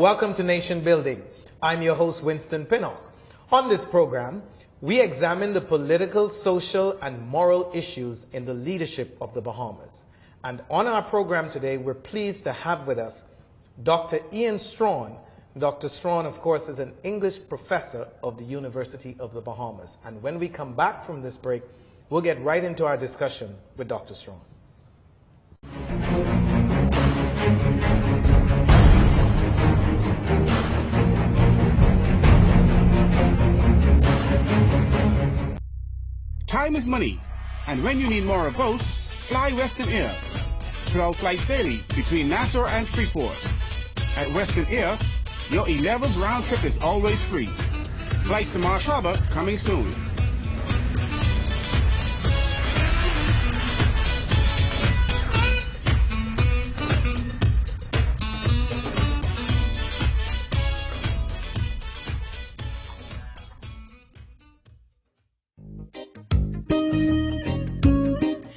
Welcome to Nation Building. I'm your host, Winston Pinnock. On this program, we examine the political, social, and moral issues in the leadership of the Bahamas. And on our program today, we're pleased to have with us Dr. Ian Strachan. Dr. Strachan, of course, is an English professor of the University of the Bahamas. And when we come back from this break, we'll get right into our discussion with Dr. Strachan. Time is money, and when you need more of both, fly Western Air. 12 flights daily between Nassau and Freeport. At Western Air, your 11th round trip is always free. Flights to Marsh Harbor coming soon.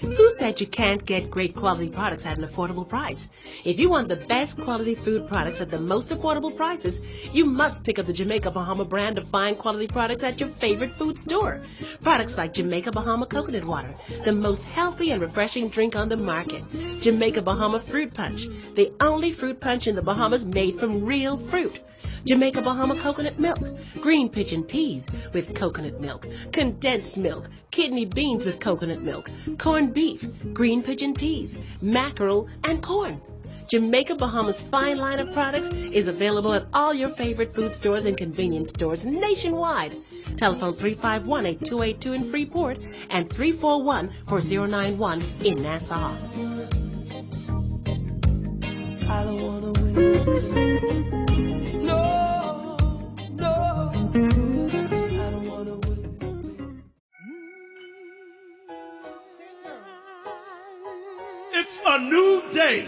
Who said you can't get great quality products at an affordable price? If you want the best quality food products at the most affordable prices, you must pick up the Jamaica Bahama brand of fine quality products at your favorite food store. Products like Jamaica Bahama Coconut Water, the most healthy and refreshing drink on the market. Jamaica Bahama Fruit Punch, the only fruit punch in the Bahamas made from real fruit. Jamaica Bahama coconut milk, green pigeon peas with coconut milk, condensed milk, kidney beans with coconut milk, corned beef, green pigeon peas, mackerel, and corn. Jamaica Bahama's fine line of products is available at all your favorite food stores and convenience stores nationwide. Telephone 351-8282 in Freeport and 341-4091 in Nassau. I don't wanna win. No, no, I don't wanna win. It's a new day.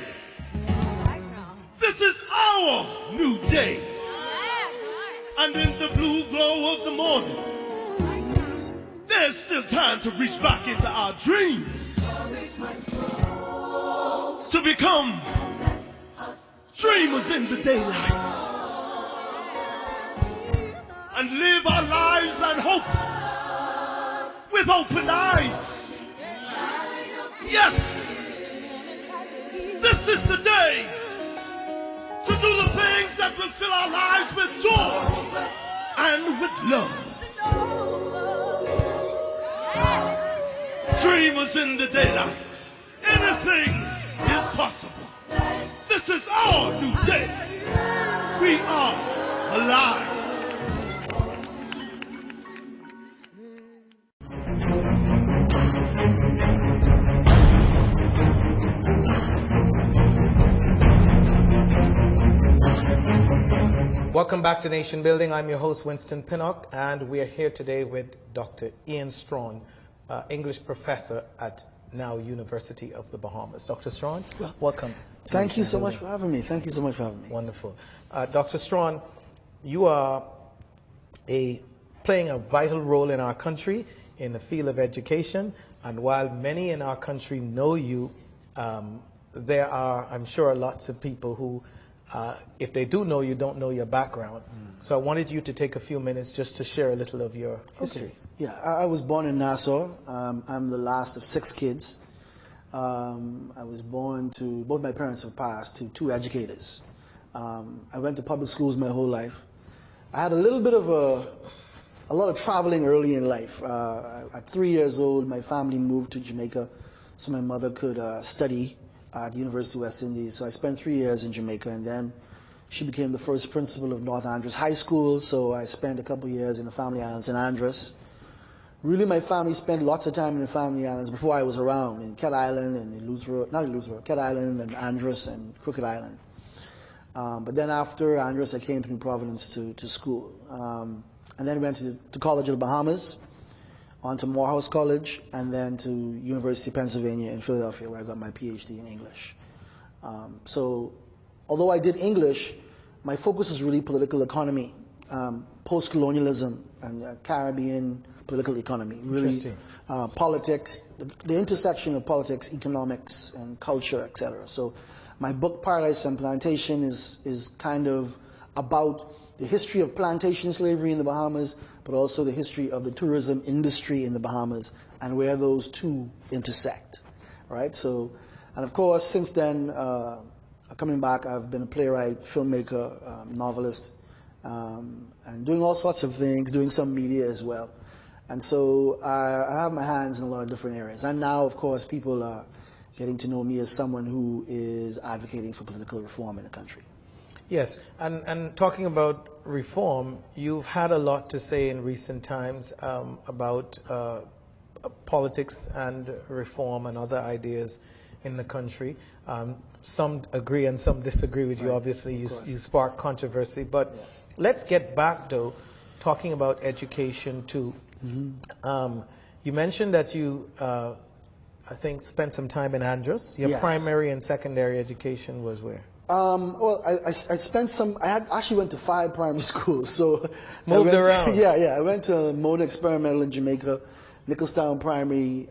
This is our new day. And in the blue glow of the morning, there's still time to reach back into our dreams. To become dreamers in the daylight. And live our lives and hopes with open eyes. Yes, this is the day to do the things that will fill our lives with joy and with love. Dreamers in the daylight. Anything is possible. This is our new day. We are alive. Welcome back to Nation Building. I'm your host, Winston Pinnock, and we are here today with Dr. Ian Strachan, English professor at now University of the Bahamas. Dr. Strachan, welcome. Thank you so much for having me. Thank you so much for having me. Wonderful. Dr. Strachan, you are playing a vital role in our country in the field of education, and while many in our country know you, there are, I'm sure, lots of people who if they do know you, don't know your background. So I wanted you to take a few minutes just to share a little of your history. Okay. Yeah, I was born in Nassau. I'm the last of 6 kids. I was born to, both my parents have passed, to 2 educators. I went to public schools my whole life. I had a little bit of a lot of traveling early in life. At 3 years old, my family moved to Jamaica so my mother could study at the University of West Indies. So I spent 3 years in Jamaica, and then she became the first principal of North Andros High School, so I spent a couple years in the Family Islands in Andros. Really, my family spent lots of time in the Family Islands before I was around, in Cat Island and in Cat Island and Andros and Crooked Island. But then after Andros, I came to New Providence to school. And then went to College of the Bahamas, on to Morehouse College, and then to University of Pennsylvania in Philadelphia, where I got my PhD in English. So although I did English, my focus is really political economy, post-colonialism and Caribbean political economy, really politics, the intersection of politics, economics, and culture, etc. So my book, Paradise and Plantation, is kind of about the history of plantation slavery in the Bahamas, but also the history of the tourism industry in the Bahamas and where those two intersect, right? So, and of course, since then, coming back, I've been a playwright, filmmaker, novelist, and doing all sorts of things, doing some media as well. And so I have my hands in a lot of different areas. And now, of course, people are getting to know me as someone who is advocating for political reform in the country. Yes, and talking about reform, you've had a lot to say in recent times about politics and reform and other ideas in the country. Some agree and some disagree with you. Obviously, you spark controversy. But let's get back, though, talking about education, too. You mentioned that you, I think, spent some time in Andros. Your primary and secondary education was where? Well, I spent some. I actually went to 5 primary schools, so moved around. Yeah. I went to Mona Experimental in Jamaica, Nicholstown Primary,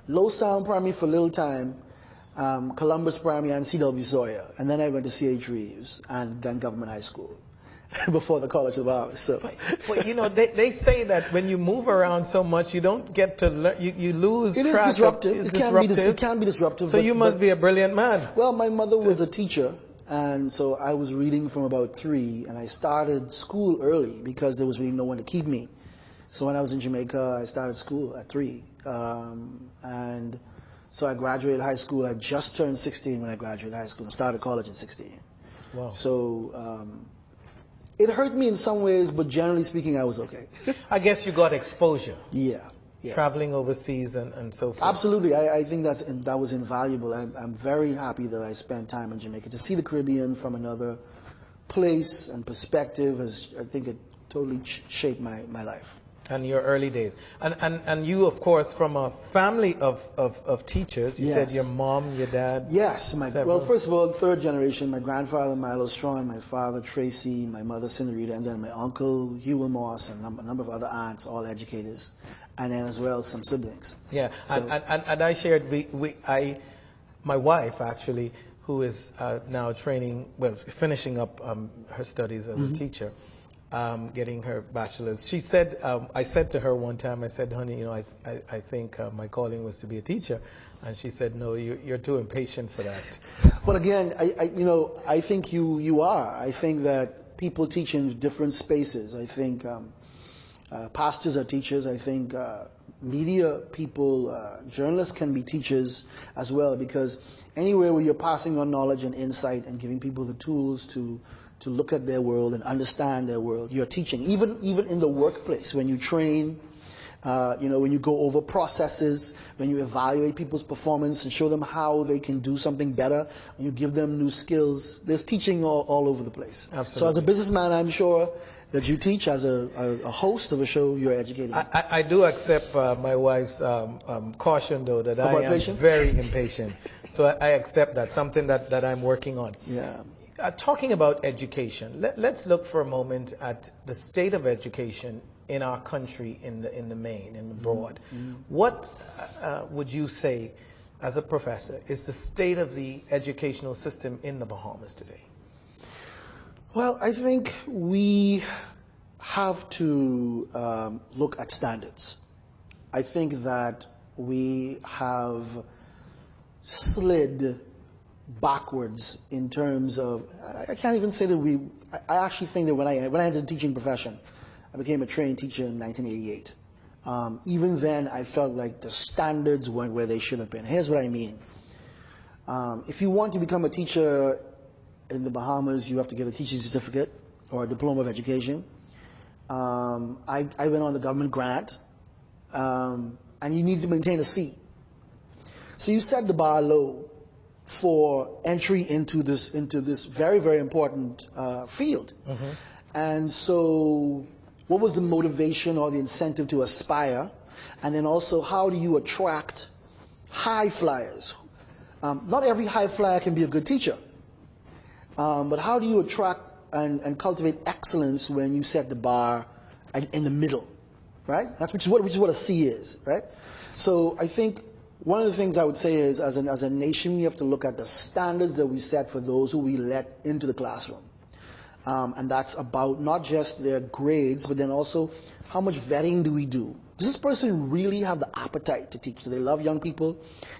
Low Sound Primary for a little time, Columbus Primary, and C.W. Sawyer, and then I went to C.H. Reeves, and then Government High School before the College of Bahamas. So, but you know, they say that when you move around so much, you don't get to learn. You lose track. It is disruptive. It can be disruptive. So you must be a brilliant man. Well, my mother was a teacher, and so I was reading from about 3, and I started school early because there was really no one to keep me. So when I was in Jamaica, I started school at 3, and so I graduated high school. I just turned 16 when I graduated high school and started college at 16. Wow. So it hurt me in some ways, but generally speaking, I was okay. I guess you got exposure. Yeah. Traveling overseas and so forth. Absolutely. I think that was invaluable. I'm very happy that I spent time in Jamaica. To see the Caribbean from another place and perspective, I think it totally shaped my life. And your early days. And you, of course, from a family of teachers. You said your mom, your dad. Yes. Well, first of all, 3rd generation. My grandfather, Milo Strachan, my father, Tracy, my mother, Senorita, and then my uncle, Hugh Moss, and a number of other aunts, all educators. And then as well, some siblings. Yeah. So, and I shared, my wife, actually, who is now finishing up her studies as a teacher, getting her bachelor's. She said, I said to her one time, I said, honey, you know, I think my calling was to be a teacher. And she said, no, you're too impatient for that. But again, I think you are. I think that people teach in different spaces. I think pastors are teachers. I think media people, journalists can be teachers as well, because anywhere where you're passing on knowledge and insight and giving people the tools to look at their world and understand their world, you're teaching. Even in the workplace, when you train, when you go over processes, when you evaluate people's performance and show them how they can do something better, when you give them new skills, there's teaching all over the place. Absolutely. So as a businessman, I'm sure that you teach. As a host of a show, you're educating. I do accept my wife's caution, though, that I am very impatient. So I accept that, something that I'm working on. Yeah. Talking about education, let's look for a moment at the state of education in our country, in the main, in the broad. What would you say, as a professor, is the state of the educational system in the Bahamas today? Well, I think we have to look at standards. I think that we have slid backwards in terms of, I can't even say that I actually think that when I entered the teaching profession, I became a trained teacher in 1988. Even then, I felt like the standards weren't where they should have been. Here's what I mean. If you want to become a teacher in the Bahamas, you have to get a teaching certificate or a diploma of education. I went on the government grant, and you need to maintain a C. So you set the bar low for entry into this very, very important field. And so what was the motivation or the incentive to aspire? And then also, how do you attract high flyers? Not every high flyer can be a good teacher. But how do you attract and cultivate excellence when you set the bar in the middle, right? Which is what a C is, right? So I think one of the things I would say is, as a nation, we have to look at the standards that we set for those who we let into the classroom. And that's about not just their grades, but then also how much vetting do we do? Does this person really have the appetite to teach? Do they love young people?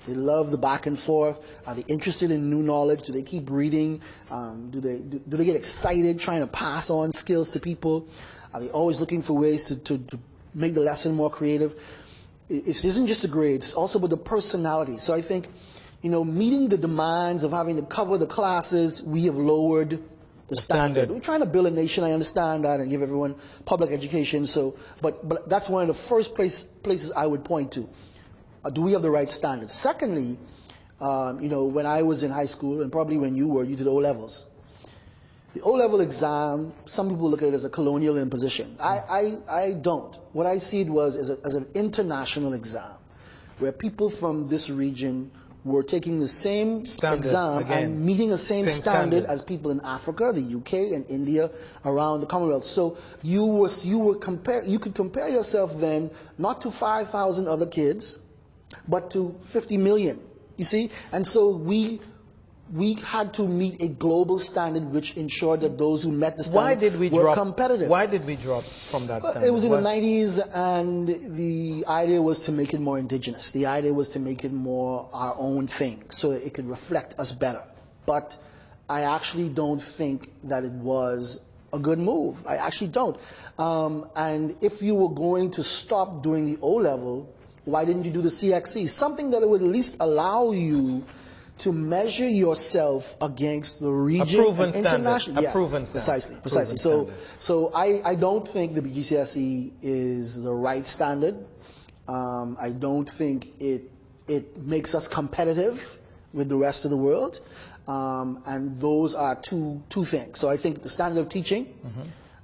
Do they love the back and forth? Are they interested in new knowledge? Do they keep reading? Do they get excited trying to pass on skills to people? Are they always looking for ways to make the lesson more creative? It isn't just the grades, it's also about the personality. So I think, meeting the demands of having to cover the classes, we have lowered the standard. We're trying to build a nation, I understand that, and give everyone public education. So, but that's one of the first places I would point to. Do we have the right standards? Secondly, when I was in high school, and probably when you were, you did O-levels. The O-level exam, some people look at it as a colonial imposition. I don't. What I see it was as an international exam, where people from this region were taking the same exam and meeting the same standard as people in Africa, the UK, and India around the Commonwealth. So you could compare yourself then not to 5,000 other kids, but to 50 million. You see, and so we had to meet a global standard which ensured that those who met the standard were competitive. Why did we drop from that standard? It was in the 90s, and the idea was to make it more indigenous. The idea was to make it more our own thing, so that it could reflect us better. But I actually don't think that it was a good move. I actually don't. And if you were going to stop doing the O-level, why didn't you do the CXC? Something that would at least allow you to measure yourself against the region and international. A proven standard. Precisely. So I don't think the BGCSE is the right standard. I don't think it makes us competitive with the rest of the world. And those are two things. So I think the standard of teaching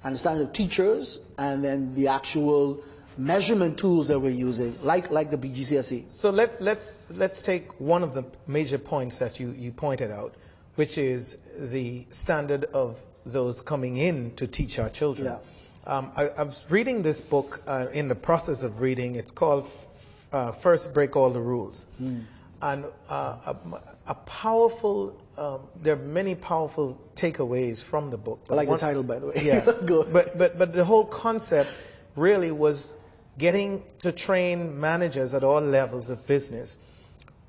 and the standard of teachers, and then the actual measurement tools that we're using, like the BGCSE. So let's take one of the major points that you pointed out, which is the standard of those coming in to teach our children. Yeah. I was reading this book in the process of reading. It's called First Break All the Rules. And a powerful, there are many powerful takeaways from the book. I like the title, by the way. Yeah. but the whole concept really was getting to train managers at all levels of business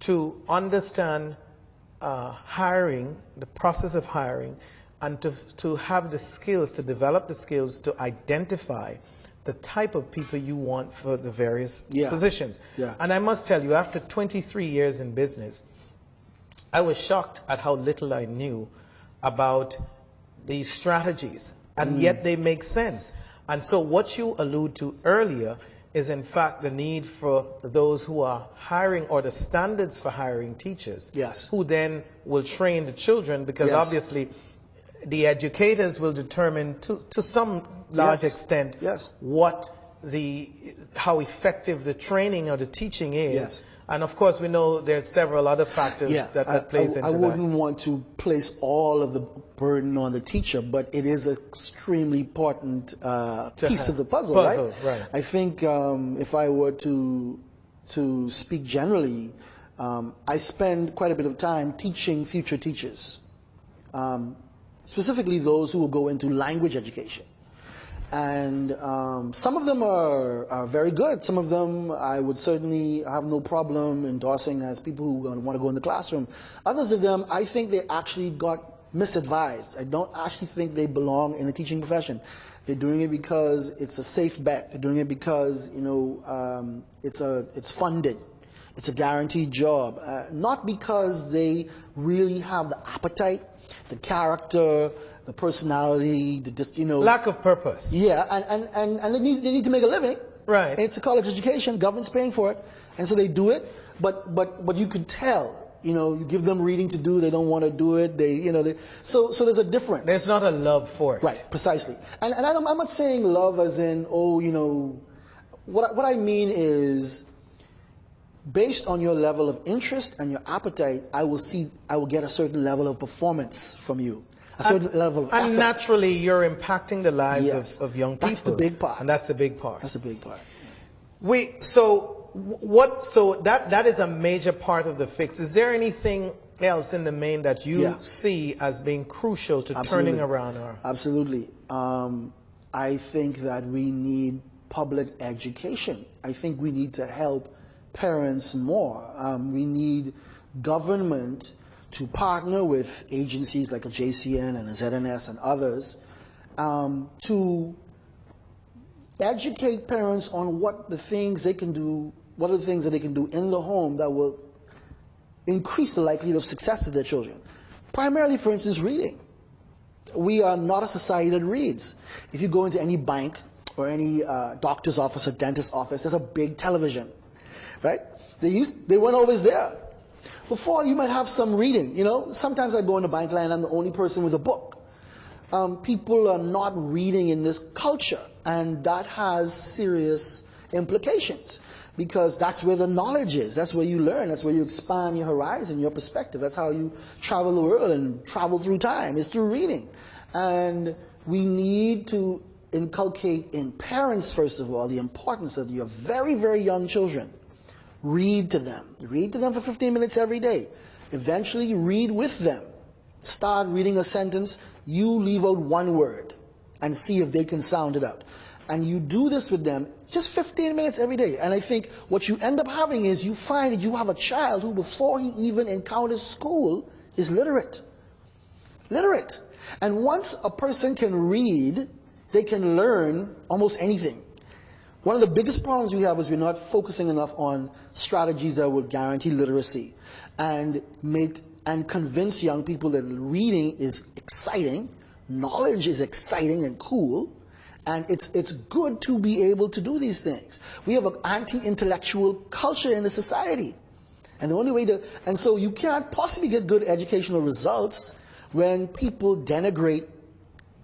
to understand hiring, the process of hiring, and to have the skills, to develop the skills to identify the type of people you want for the various positions. Yeah. And I must tell you, after 23 years in business, I was shocked at how little I knew about these strategies, and yet they make sense. And so what you allude to earlier is in fact the need for those who are hiring, or the standards for hiring teachers, who then will train the children, because obviously the educators will determine to some large extent how effective the training or the teaching is. And of course, we know there's several other factors that plays into that. I wouldn't want to place all of the burden on the teacher, but it is an extremely important piece of the puzzle, right? I think if I were to speak generally, I spend quite a bit of time teaching future teachers, specifically those who will go into language education. And some of them are very good. Some of them I would certainly have no problem endorsing as people who want to go in the classroom. Others of them, I think they actually got misadvised. I don't actually think they belong in the teaching profession. They're doing it because it's a safe bet. They're doing it because it's funded. It's a guaranteed job. Not because they really have the appetite, the character, the personality, lack of purpose. Yeah, and they need to make a living. Right. And it's a college education, government's paying for it, and so they do it. But you could tell, you give them reading to do, they don't want to do it. So there's a difference. There's not a love for it. Right, precisely. And I'm not saying love as in what I mean is, based on your level of interest and your appetite, I will get a certain level of performance from you. A certain level of effort. And naturally, you're impacting the lives of young people. That's the big part. And that's the big part. That's the big part. So that is a major part of the fix. Is there anything else in the main that you see as being crucial to turning around our... Absolutely. I think that we need public education. I think we need to help parents more. We need government to partner with agencies like a JCN and a ZNS and others to educate parents on what the things they can do, what are the things that they can do in the home that will increase the likelihood of success of their children. Primarily, for instance, reading. We are not a society that reads. If you go into any bank or any doctor's office or dentist's office, there's a big television, right? They weren't always there. Before, you might have some reading, you know. Sometimes I go in the bank line, I'm the only person with a book. People are not reading in this culture, and that has serious implications, because that's where the knowledge is. That's where you learn. That's where you expand your horizon, your perspective. That's how you travel the world and travel through time, is through reading. And we need to inculcate in parents, first of all, the importance of your very, very young children. Read to them. Read to them for 15 minutes every day. Eventually, read with them. Start reading a sentence. You leave out one word and see if they can sound it out. And you do this with them just 15 minutes every day. And I think what you end up having is you find that you have a child who, before he even encounters school, is literate. Literate. And once a person can read, they can learn almost anything. One of the biggest problems we have is we're not focusing enough on strategies that would guarantee literacy and convince young people that reading is exciting, knowledge is exciting and cool, and it's good to be able to do these things. We have an anti-intellectual culture in the society. And the only way and so you can't possibly get good educational results when people denigrate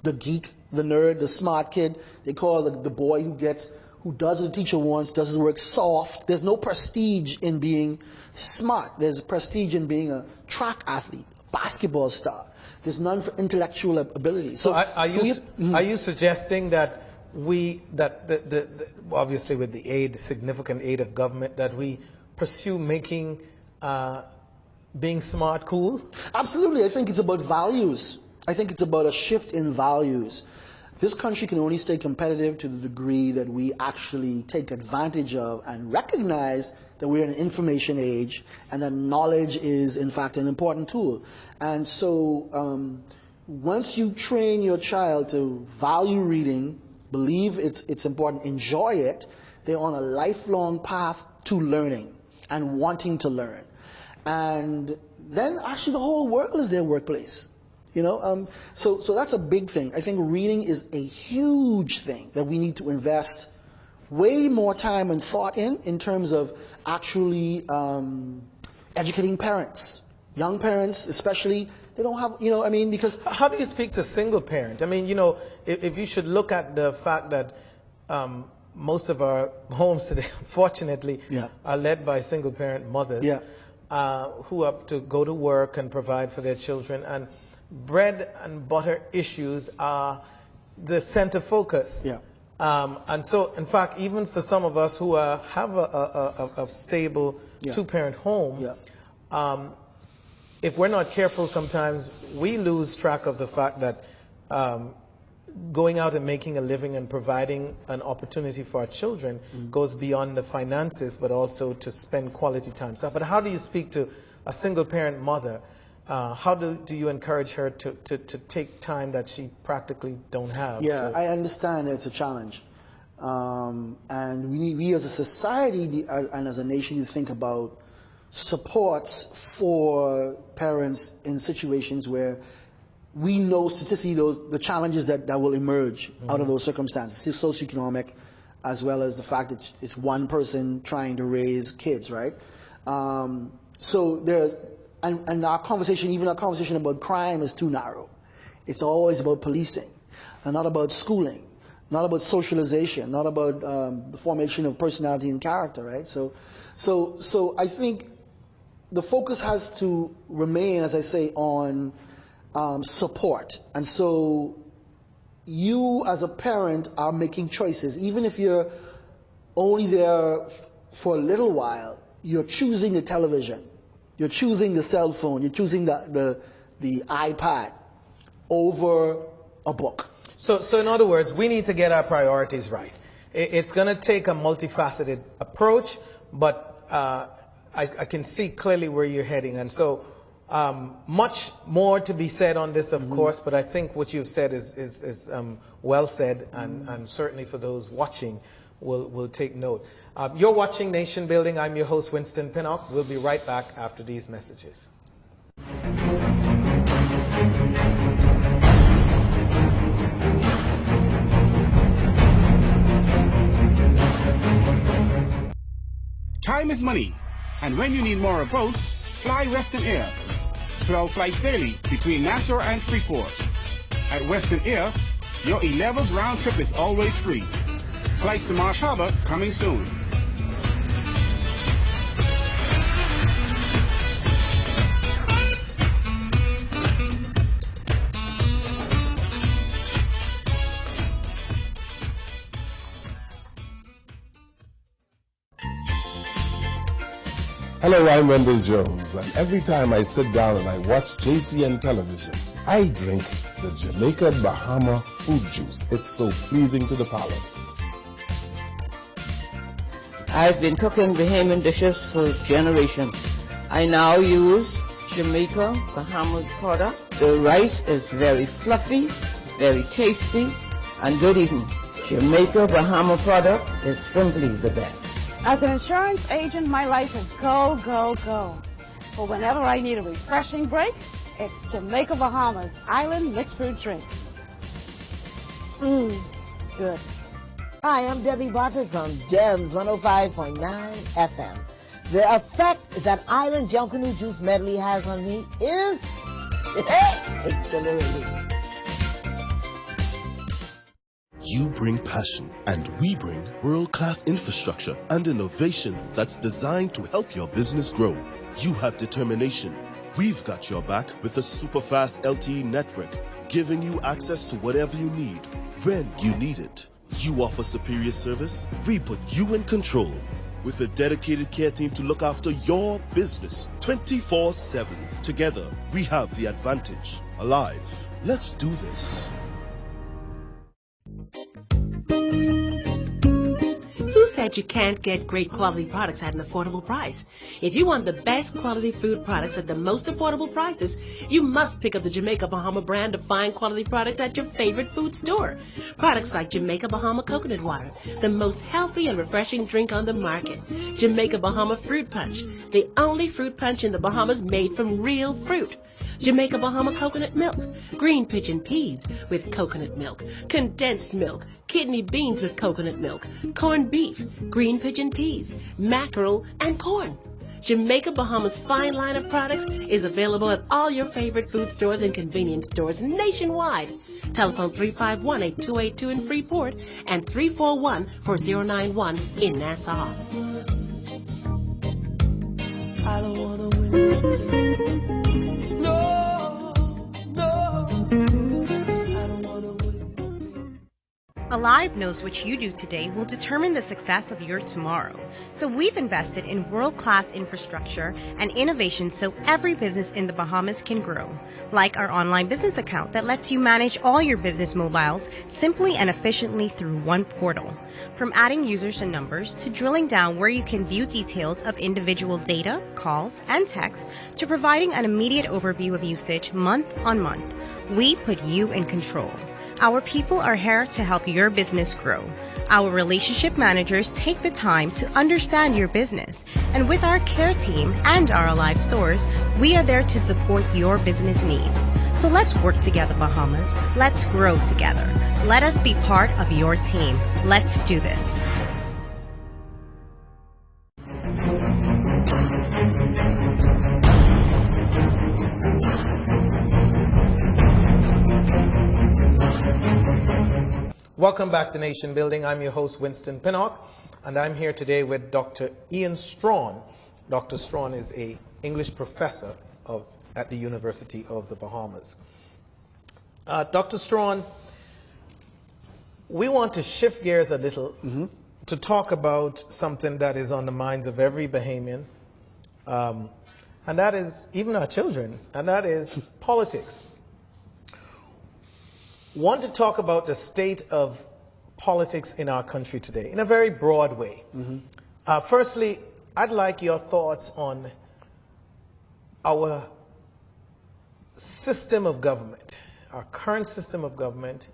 the geek, the nerd, the smart kid. They call the boy who does what the teacher wants, does his work soft. There's no prestige in being smart. There's prestige in being a track athlete, a basketball star. There's none for intellectual ability. So are you suggesting that obviously with the significant aid of government, that we pursue making being smart cool? Absolutely. I think it's about values. I think it's about a shift in values. This country can only stay competitive to the degree that we actually take advantage of and recognize that we're in an information age and that knowledge is, in fact, an important tool. And so once you train your child to value reading, believe it's important, enjoy it, they're on a lifelong path to learning and wanting to learn. And then actually the whole world is their workplace. You know, so that's a big thing. I think reading is a huge thing that we need to invest way more time and thought in terms of actually educating parents, young parents especially. They don't have, you know, I mean, because... How do you speak to single parent? I mean, you know, if you should look at the fact that most of our homes today, unfortunately, are led by single parent mothers who have to go to work and provide for their children, and bread and butter issues are the center focus. And so, in fact, even for some of us who have a stable two-parent home, if we're not careful, sometimes we lose track of the fact that going out and making a living and providing an opportunity for our children goes beyond the finances, but also to spend quality time. So, but how do you speak to a single-parent mother? How do you encourage her to take time that she practically don't have? Yeah, I understand it's a challenge. And we as a society and as a nation need to think about supports for parents in situations where we know statistically the challenges that will emerge out of those circumstances, socioeconomic, as well as the fact that it's one person trying to raise kids, right? So there's... And our conversation, even our conversation about crime, is too narrow. It's always about policing, and not about schooling, not about socialization, not about the formation of personality and character, right? So I think the focus has to remain, as I say, on support. And so you, as a parent, are making choices. Even if you're only there for a little while, you're choosing the television. You're choosing the cell phone, you're choosing the iPad over a book. So in other words, we need to get our priorities right. It's going to take a multifaceted approach, but I can see clearly where you're heading. And so much more to be said on this, of course, but I think what you've said is well said, and certainly for those watching will take note. You're watching Nation Building. I'm your host, Winston Pinnock. We'll be right back after these messages. Time is money, and when you need more of both, fly Western Air. 12 flights daily between Nassau and Freeport. At Western Air, your 11th round trip is always free. Flights to Marsh Harbor coming soon. Hello, I'm Wendell Jones, and every time I sit down and I watch JCN television, I drink the Jamaica Bahama fruit juice. It's so pleasing to the palate. I've been cooking Bahamian dishes for generations. I now use Jamaica Bahama product. The rice is very fluffy, very tasty, and good eating. Jamaica Bahama product is simply the best. As an insurance agent, my life is go, go, go. But whenever I need a refreshing break, it's Jamaica Bahamas Island Mixed Fruit Drink. Good. Hi, I'm Debbie Bartlett from GEMS 105.9 FM. The effect that Island Junkanoo Juice Medley has on me is exhilarating. You bring passion, and we bring world-class infrastructure and innovation that's designed to help your business grow. You have determination. We've got your back with a super-fast LTE network, giving you access to whatever you need, when you need it. You offer superior service. We put you in control, with a dedicated care team to look after your business 24/7. Together, we have the advantage. Alive. Let's do this. Who said you can't get great quality products at an affordable price? If you want the best quality food products at the most affordable prices, you must pick up the Jamaica Bahama brand of fine quality products at your favorite food store. Products like Jamaica Bahama Coconut Water, the most healthy and refreshing drink on the market. Jamaica Bahama Fruit Punch, the only fruit punch in the Bahamas made from real fruit. Jamaica Bahama Coconut Milk, green pigeon peas with coconut milk, condensed milk, kidney beans with coconut milk, corned beef, green pigeon peas, mackerel, and corn. Jamaica Bahama's fine line of products is available at all your favorite food stores and convenience stores nationwide. Telephone 351-8282 in Freeport and 341-4091 in Nassau. I don't wanna win. No. Alive knows what you do today will determine the success of your tomorrow. So we've invested in world-class infrastructure and innovation so every business in the Bahamas can grow. Like our online business account that lets you manage all your business mobiles simply and efficiently through one portal. From adding users and numbers to drilling down where you can view details of individual data, calls, and texts to providing an immediate overview of usage month on month. We put you in control. Our people are here to help your business grow. Our relationship managers take the time to understand your business. And with our care team and our Alive stores, we are there to support your business needs. So let's work together, Bahamas. Let's grow together. Let us be part of your team. Let's do this. Welcome back to Nation Building. I'm your host, Winston Pinnock, and I'm here today with Dr. Ian Strachan. Dr. Strachan is an English professor at the University of the Bahamas. Dr. Strachan, we want to shift gears a little to talk about something that is on the minds of every Bahamian, and and that is even our children, and that is politics. Want to talk about the state of politics in our country today in a very broad way. Firstly, I'd like your thoughts on our system of government, our current system of government.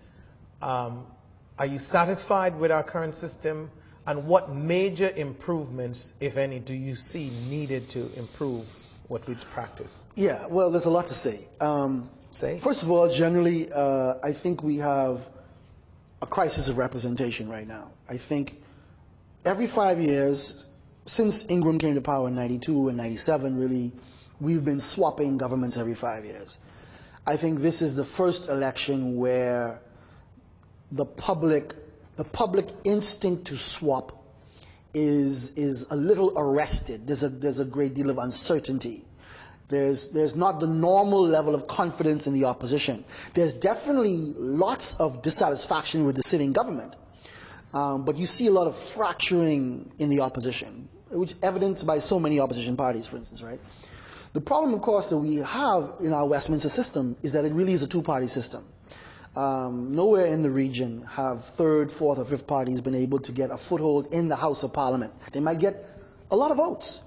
Are you satisfied with our current system? And what major improvements, if any, do you see needed to improve what we practice? Yeah, well, there's a lot to say. First of all, generally, I think we have a crisis of representation right now. I think every 5 years, since Ingram came to power in 92 and 97, really, we've been swapping governments every 5 years. I think this is the first election where the public instinct to swap is a little arrested. There's a great deal of uncertainty. There's not the normal level of confidence in the opposition. There's definitely lots of dissatisfaction with the sitting government, but you see a lot of fracturing in the opposition, which is evidenced by so many opposition parties, for instance, right? The problem, of course, that we have in our Westminster system is that it really is a two-party system. Nowhere in the region have third, fourth, or fifth parties been able to get a foothold in the House of Parliament. They might get a lot of votes,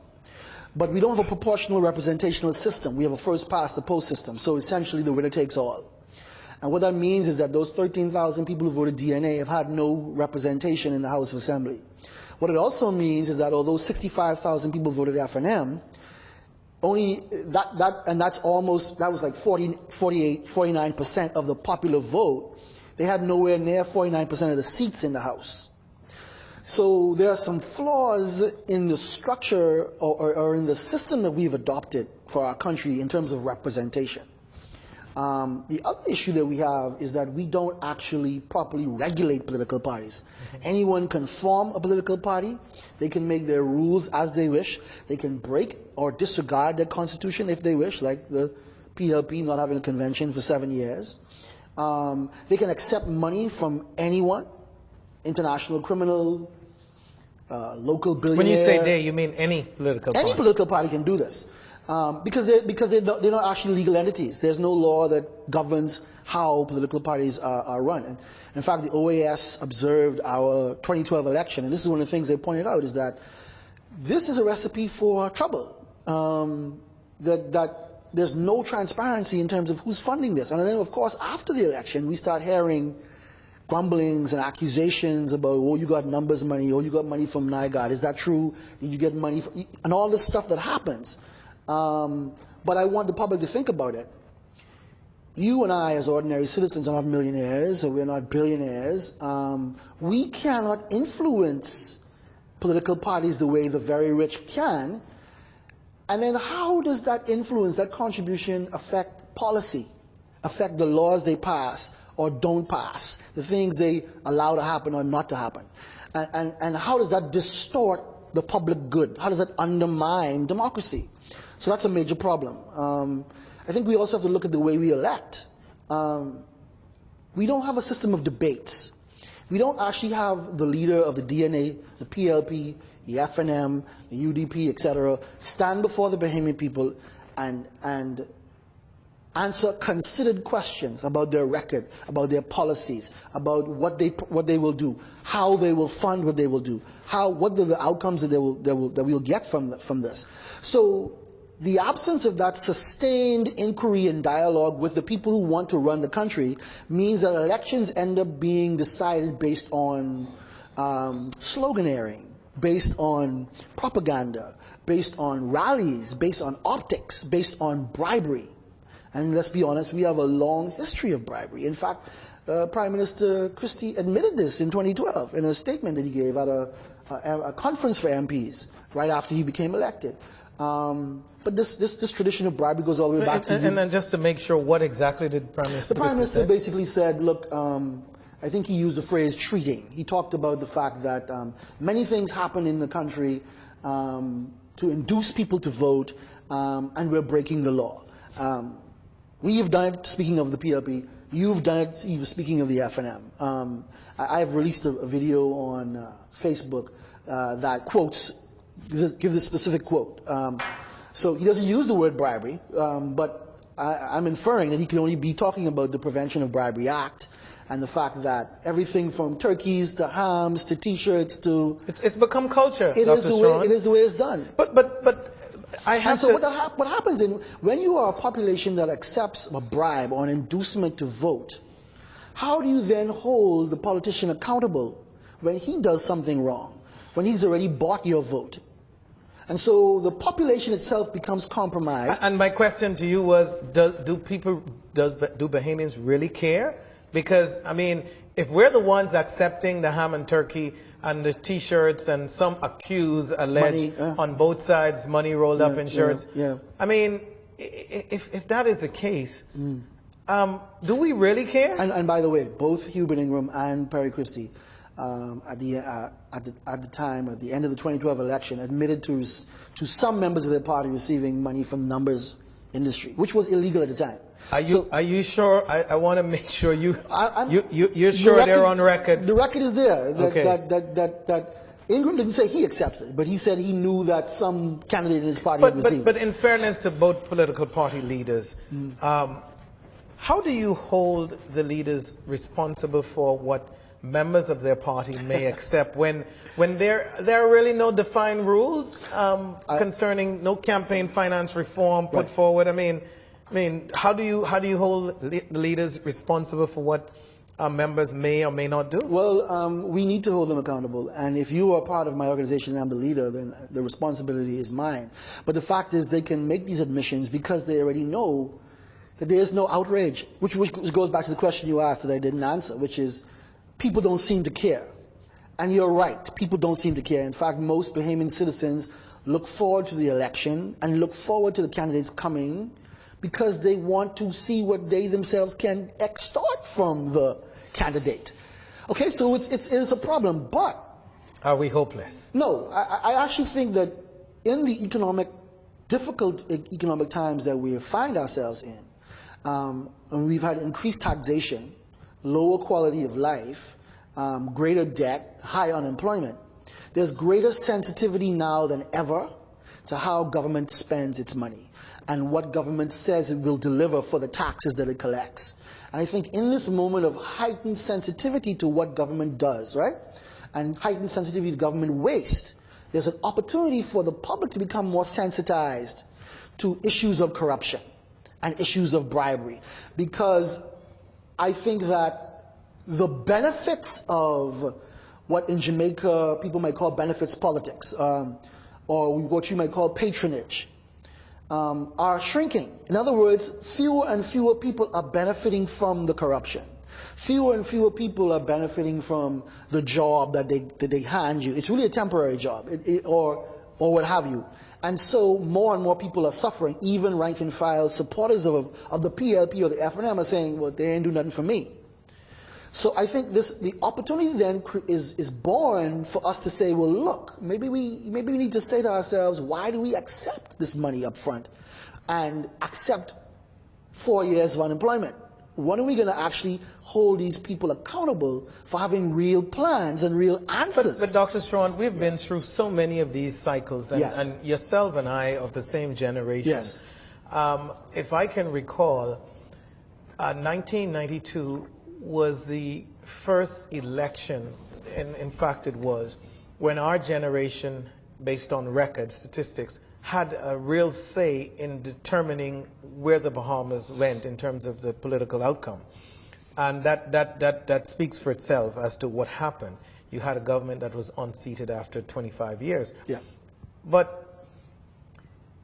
but we don't have a proportional representational system. We have a first-past-the-post system, so essentially the winner takes all. And what that means is that those 13,000 people who voted DNA have had no representation in the House of Assembly. What it also means is that although 65,000 people voted F&M, only that was like 49% of the popular vote. They had nowhere near 49% of the seats in the House. So there are some flaws in the structure or in the system that we've adopted for our country in terms of representation. The other issue that we have is that we don't actually properly regulate political parties. Anyone can form a political party. They can make their rules as they wish. They can break or disregard their constitution if they wish, like the PLP not having a convention for 7 years. They can accept money from anyone, international criminal, local billionaire. When you say they, you mean any political party? Any political party can do this. Because they're not actually legal entities. There's no law that governs how political parties are run. And in fact, the OAS observed our 2012 election, and this is one of the things they pointed out, is that this is a recipe for trouble. That there's no transparency in terms of who's funding this. And then, of course, after the election, we start hearing grumblings and accusations about, oh, you got numbers money, oh, you got money from NIGAD. Is that true? Did you get money? And all this stuff that happens. But I want the public to think about it. You and I, as ordinary citizens, are not millionaires, or we're not billionaires. We cannot influence political parties the way the very rich can. And then how does that influence, that contribution, affect policy, affect the laws they pass or don't pass, the things they allow to happen or not to happen? And how does that distort the public good? How does that undermine democracy? So that's a major problem. I think we also have to look at the way we elect. We don't have a system of debates. We don't actually have the leader of the DNA, the PLP, the F&M, the UDP, etc., stand before the Bahamian people and answer considered questions about their record, about their policies, about what they will do, how they will fund what they will do, what are the outcomes that we'll get from this. So the absence of that sustained inquiry and dialogue with the people who want to run the country means that elections end up being decided based on sloganeering, based on propaganda, based on rallies, based on optics, based on bribery. And let's be honest, we have a long history of bribery. In fact, Prime Minister Christie admitted this in 2012 in a statement that he gave at a conference for MPs right after he became elected. But this tradition of bribery goes all the way back to... And then just to make sure, what exactly did Prime Minister... The Prime Minister basically said, look, I think he used the phrase treating. He talked about the fact that many things happen in the country to induce people to vote, and we're breaking the law. We have done it, speaking of the PLP. You've done it, speaking of the F&M. I've released a video on Facebook that quotes, give this specific quote. So he doesn't use the word bribery, but I'm inferring that he can only be talking about the Prevention of Bribery Act and the fact that everything from turkeys to hams to T-shirts to... It's become culture, It Dr. Strachan. is the way it's done. But I have so to... what happens when you are a population that accepts a bribe or an inducement to vote, how do you then hold the politician accountable when he does something wrong, when he's already bought your vote? And so the population itself becomes compromised. And my question to you was, do Bahamians really care? Because, I mean, if we're the ones accepting the ham and turkey and the T-shirts and some accuse alleged on both sides, money rolled up in shirts, I mean, if that is the case, do we really care? And by the way, both Hubert Ingram and Perry Christie, at the time, at the end of the 2012 election, admitted to some members of their party receiving money from numbers industry, which was illegal at the time. Are you sure? I want to make sure you're sure they're on record. The record is there. That Ingram didn't say he accepted it, but he said he knew that some candidate in his party had received it. But in fairness to both political party leaders, how do you hold the leaders responsible for what members of their party may accept when there are really no defined rules concerning no campaign finance reform put forward? I mean, how do you hold the leaders responsible for what members may or may not do? Well, we need to hold them accountable. And if you are part of my organization and I'm the leader, then the responsibility is mine. But the fact is they can make these admissions because they already know that there is no outrage, which goes back to the question you asked that I didn't answer, which is people don't seem to care. And you're right, people don't seem to care. In fact, most Bahamian citizens look forward to the election and look forward to the candidates coming because they want to see what they themselves can extort from the candidate. Okay, so it's a problem, but... Are we hopeless? No, I actually think that in the difficult economic times that we find ourselves in, and we've had increased taxation, lower quality of life, greater debt, high unemployment, there's greater sensitivity now than ever to how government spends its money and what government says it will deliver for the taxes that it collects. And I think in this moment of heightened sensitivity to what government does, right, and heightened sensitivity to government waste, there's an opportunity for the public to become more sensitized to issues of corruption and issues of bribery. Because I think that the benefits of what in Jamaica people might call benefits politics, or what you might call patronage, are shrinking. In other words, fewer and fewer people are benefiting from the corruption. Fewer and fewer people are benefiting from the job that they hand you. It's really a temporary job, or what have you. And so more and more people are suffering. Even rank and file supporters of the PLP or the FNM are saying, well, they ain't do nothing for me. So I think the opportunity then is born for us to say, well, look, maybe we need to say to ourselves, why do we accept this money up front and accept 4 years of unemployment? When are we going to actually hold these people accountable for having real plans and real answers? But Dr. Strachan, we've been through so many of these cycles, and yourself and I of the same generation. Yes. If I can recall, 1992 was the first election, and in fact it was, when our generation, based on record statistics, had a real say in determining where the Bahamas went in terms of the political outcome. And that speaks for itself as to what happened. You had a government that was unseated after 25 years. Yeah. But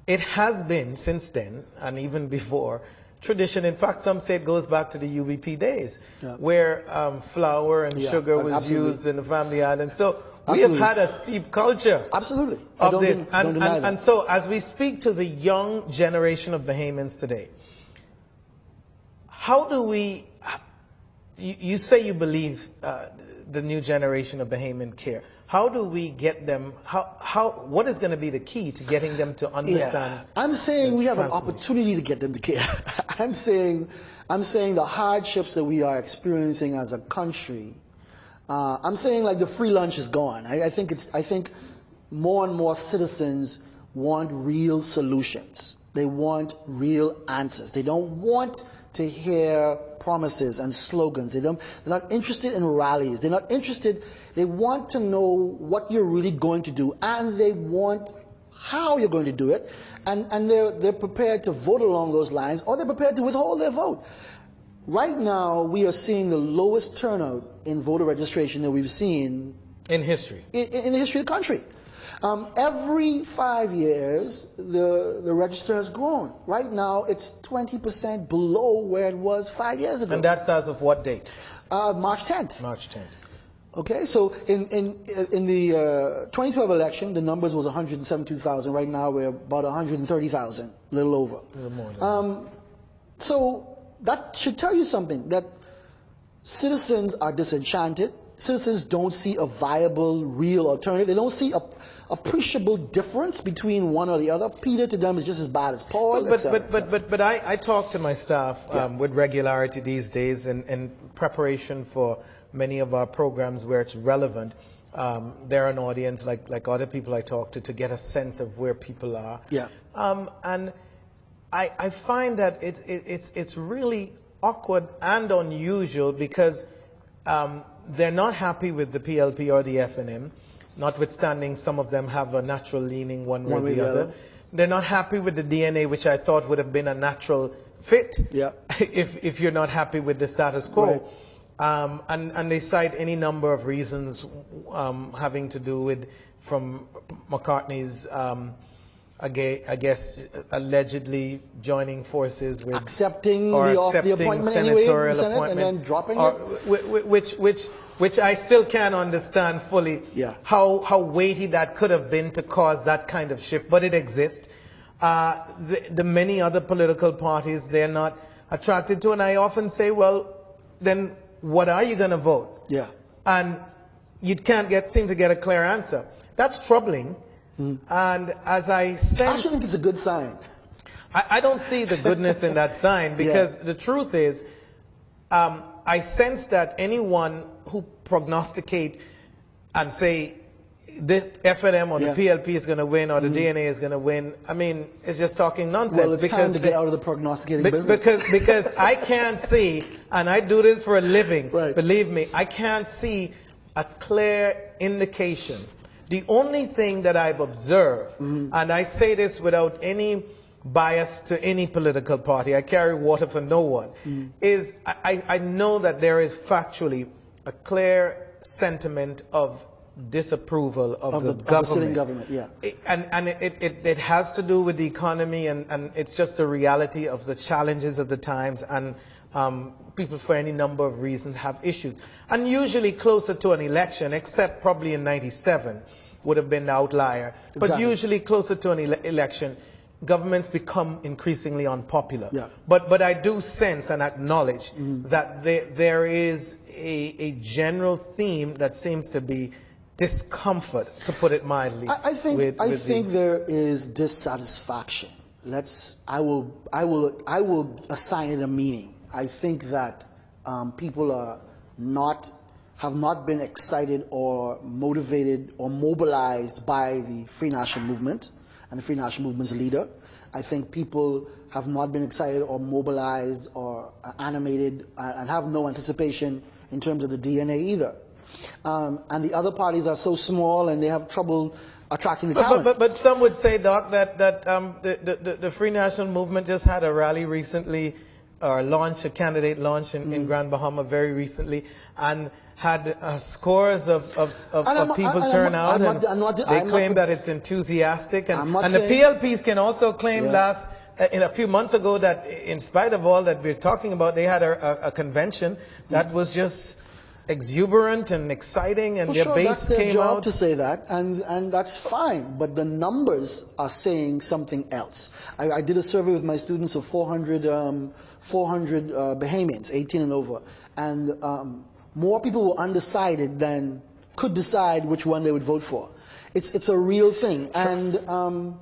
it has been, since then, and even before, tradition. In fact, some say it goes back to the UBP days, where flour and sugar was used in the family island. So we have had a steep culture of this. And so as we speak to the young generation of Bahamians today, how do we, you say you believe the new generation of Bahamian care. How do we get them, what is going to be the key to getting them to understand? Yeah. I'm saying we have an opportunity to get them to care. I'm saying the hardships that we are experiencing as a country, I'm saying like the free lunch is gone. I think more and more citizens want real solutions. They want real answers. They don't want to hear promises and slogans. They're not interested in rallies. They're not interested. They want to know what you're really going to do, and they want how you're going to do it, and they're prepared to vote along those lines, or they're prepared to withhold their vote. Right now, we are seeing the lowest turnout in voter registration that we've seen in history. In the history of the country. Every 5 years, the register has grown. Right now, it's 20% below where it was 5 years ago. And that's as of what date? March 10th. March 10th. Okay, so in the 2012 election, the numbers was 172,000. Right now, we're about 130,000, a little over. A little more than so that should tell you something, that citizens are disenchanted. Citizens don't see a viable, real alternative. They don't see a appreciable difference between one or the other. Peter to them is just as bad as Paul. But I talk to my staff with regularity these days in preparation for many of our programs where it's relevant. They're an audience like other people I talk to get a sense of where people are. Yeah. And I find that it's really awkward and unusual because they're not happy with the PLP or the FNM, notwithstanding some of them have a natural leaning one way or the other. They're not happy with the DNA, which I thought would have been a natural fit if you're not happy with the status quo. Right. And they cite any number of reasons having to do with, from McCartney's, I guess, allegedly joining forces with accepting the appointment senatorial anyway, the Senate, appointment, and then dropping it, which I still can't understand fully. How weighty that could have been to cause that kind of shift, but it exists. The many other political parties they're not attracted to, and I often say, well, then what are you going to vote? Yeah, and you can't seem to get a clear answer. That's troubling. And as I sense, I actually think it's a good sign. I don't see the goodness in that sign because the truth is, I sense that anyone who prognosticate and say the FNM or the PLP is going to win or the DNA is going to win, I mean, it's just talking nonsense. Well, it's time to get out of the prognosticating business. Because I can't see, and I do this for a living, believe me, I can't see a clear indication. The only thing that I've observed, and I say this without any bias to any political party, I carry water for no one, is I know that there is factually a clear sentiment of disapproval of the government. Of the sitting government, And it has to do with the economy, and it's just a reality of the challenges of the times, and people for any number of reasons have issues. And usually closer to an election, except probably in '97, would have been the outlier. But usually closer to an election, governments become increasingly unpopular. But I do sense and acknowledge that there is a general theme that seems to be discomfort, to put it mildly. I think there is dissatisfaction. I will assign it a meaning. I think that people have not been excited or motivated or mobilized by the Free National Movement and the Free National Movement's leader. I think people have not been excited or mobilized or animated and have no anticipation in terms of the DNA either. And the other parties are so small and they have trouble attracting the talent. But some would say, Doc, that the Free National Movement just had a rally recently, or a candidate launch in Grand Bahama very recently, and had scores of people turn out, and they claim that it's enthusiastic, and the PLPs can also claim in a few months ago that in spite of all that we're talking about, they had a convention that was just exuberant and exciting, and their base came out. That's their job out to say that, and that's fine, but the numbers are saying something else. I did a survey with my students of 400 Bahamians, 18 and over, and more people were undecided than could decide which one they would vote for. It's a real thing, and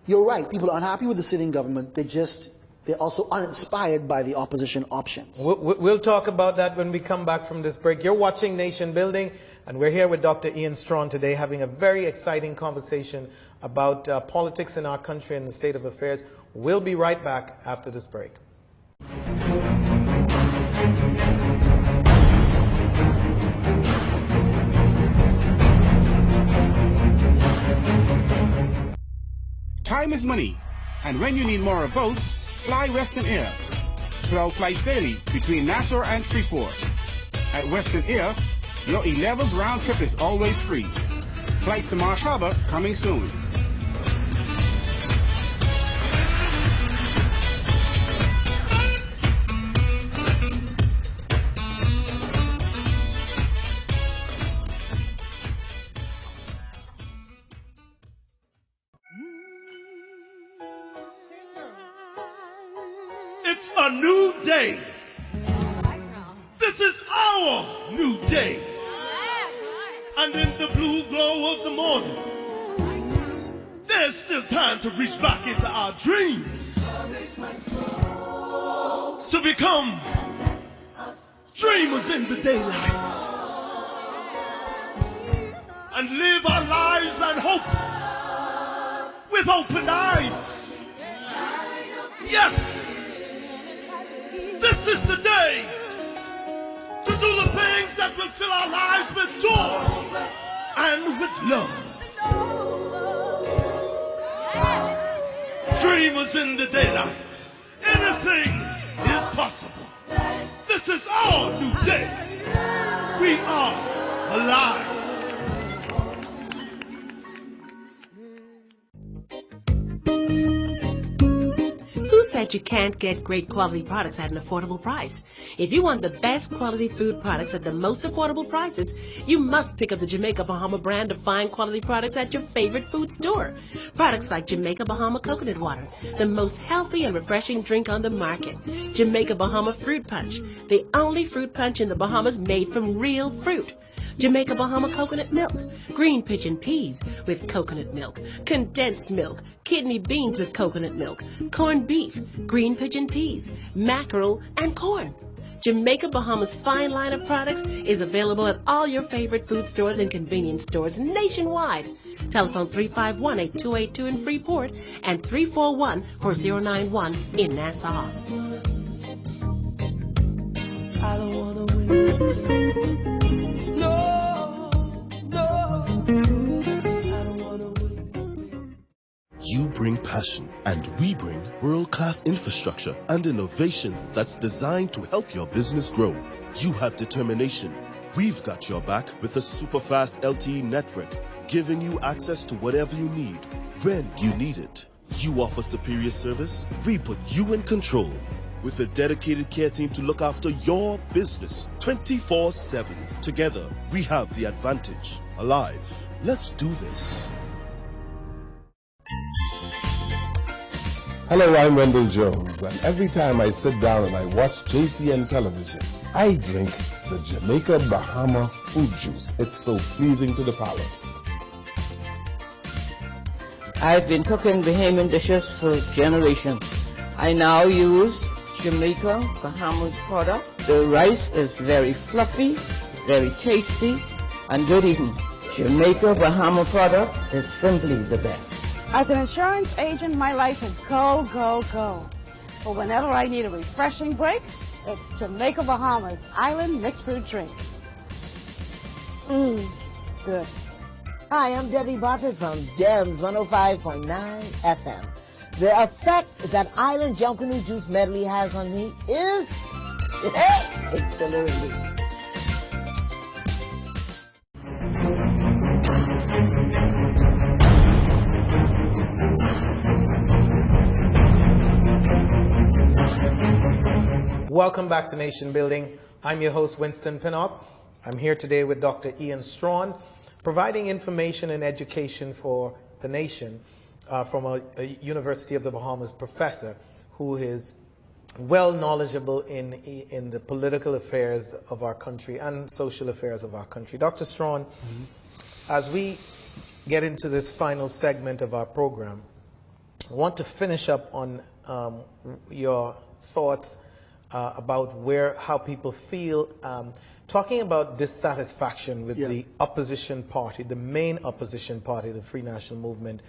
you're right. People are unhappy with the sitting government. They're also uninspired by the opposition options. We'll talk about that when we come back from this break. You're watching Nation Building, and we're here with Dr. Ian Strachan today having a very exciting conversation about politics in our country and the state of affairs. We'll be right back after this break. Time is money, and when you need more of both, fly Western Air. 12 flights daily between Nassau and Freeport. At Western Air, your 11th round trip is always free. Flights to Marsh Harbor coming soon. It's a new day. This is our new day. And in the blue glow of the morning, there's still time to reach back into our dreams. To become dreamers in the daylight. And live our lives and hopes with open eyes. Yes! This is the day to do the things that will fill our lives with joy and with love. Dreamers in the daylight. Anything is possible. This is our new day. We are alive. Who said you can't get great quality products at an affordable price? If you want the best quality food products at the most affordable prices, you must pick up the Jamaica Bahama brand of fine quality products at your favorite food store. Products like Jamaica Bahama Coconut Water, the most healthy and refreshing drink on the market. Jamaica Bahama Fruit Punch, the only fruit punch in the Bahamas made from real fruit. Jamaica Bahama coconut milk, green pigeon peas with coconut milk, condensed milk, kidney beans with coconut milk, corned beef, green pigeon peas, mackerel, and corn. Jamaica Bahama's fine line of products is available at all your favorite food stores and convenience stores nationwide. Telephone 351-8282 in Freeport and 341-4091 in Nassau. I don't wanna win. No, no, I don't wanna win. You bring passion, and we bring world-class infrastructure and innovation that's designed to help your business grow. You have determination. We've got your back with a super-fast LTE network, giving you access to whatever you need, when you need it. You offer superior service, we put you in control. With a dedicated care team to look after your business 24/7. Together, we have the advantage. Alive. Let's do this. Hello, I'm Wendell Jones, and every time I sit down and I watch JCN television, I drink the Jamaica Bahama food juice. It's so pleasing to the palate. I've been cooking Bahamian dishes for generations. I now use Jamaica Bahama product. The rice is very fluffy, very tasty, and good eating. Jamaica Bahama product is simply the best. As an insurance agent, my life is go, go, go. But whenever I need a refreshing break, it's Jamaica Bahamas Island Mixed Fruit Drink. Good. Hi, I'm Debbie Bartlett from Gems 105.9 FM. The effect that Island Junkanoo Juice medley has on me is exhilarating. Welcome back to Nation Building. I'm your host, Winston Pinnock. I'm here today with Dr. Ian Strachan, providing information and education for the nation from a University of the Bahamas professor who is well knowledgeable in the political affairs of our country and social affairs of our country. Dr. Strachan, as we get into this final segment of our program, I want to finish up on your thoughts about how people feel, talking about dissatisfaction with the opposition party, the main opposition party, the Free National Movement,